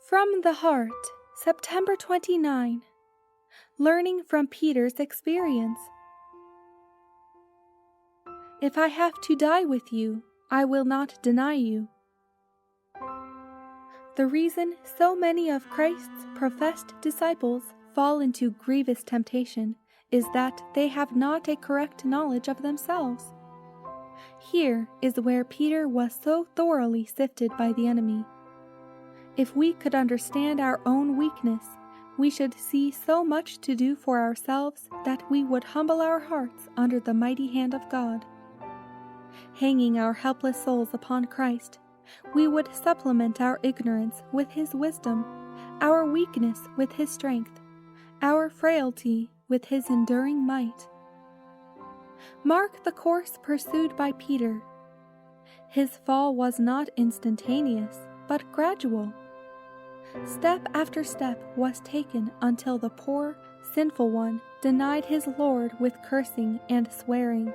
From the Heart, September 29. Learning from Peter's experience. If I have to die with you, I will not deny you. The reason so many of Christ's professed disciples fall into grievous temptation is that they have not a correct knowledge of themselves. Here is where Peter was so thoroughly sifted by the enemy. If we could understand our own weakness, we should see so much to do for ourselves that we would humble our hearts under the mighty hand of God. Hanging our helpless souls upon Christ, we would supplement our ignorance with His wisdom, our weakness with His strength, our frailty with His enduring might. Mark the course pursued by Peter. His fall was not instantaneous, but gradual. Step after step was taken until the poor, sinful one denied his Lord with cursing and swearing.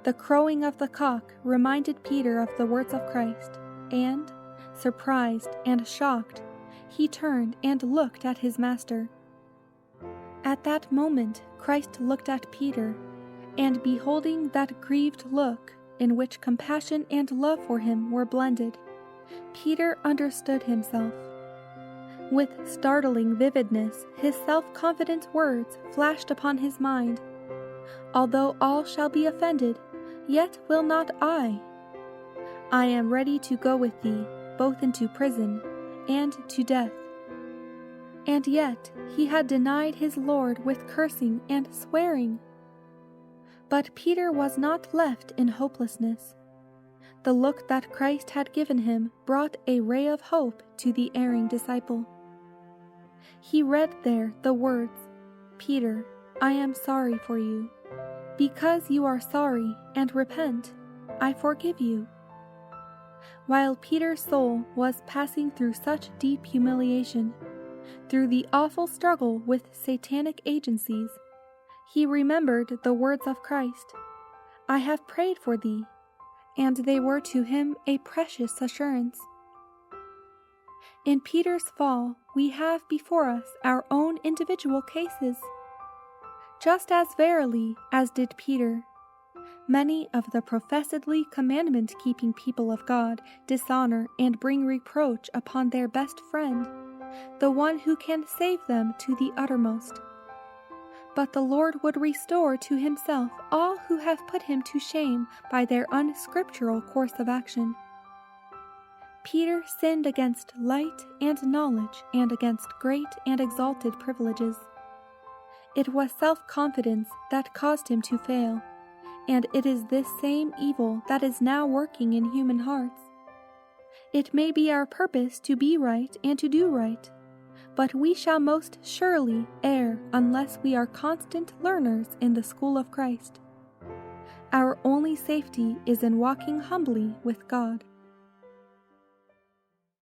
The crowing of the cock reminded Peter of the words of Christ, and, surprised and shocked, he turned and looked at his master. At that moment Christ looked at Peter, and beholding that grieved look in which compassion and love for him were blended, Peter understood himself. With startling vividness, his self-confident words flashed upon his mind. Although all shall be offended, yet will not I. I am ready to go with thee, both into prison and to death. And yet he had denied his Lord with cursing and swearing. But Peter was not left in hopelessness. The look that Christ had given him brought a ray of hope to the erring disciple. He read there the words, "Peter, I am sorry for you. Because you are sorry and repent, I forgive you." While Peter's soul was passing through such deep humiliation, through the awful struggle with satanic agencies, he remembered the words of Christ, "I have prayed for thee," and they were to him a precious assurance. In Peter's fall, we have before us our own individual cases. Just as verily as did Peter, many of the professedly commandment-keeping people of God dishonor and bring reproach upon their best friend, the one who can save them to the uttermost. But the Lord would restore to Himself all who have put Him to shame by their unscriptural course of action. Peter sinned against light and knowledge and against great and exalted privileges. It was self-confidence that caused him to fail, and it is this same evil that is now working in human hearts. It may be our purpose to be right and to do right, but we shall most surely err unless we are constant learners in the school of Christ. Our only safety is in walking humbly with God.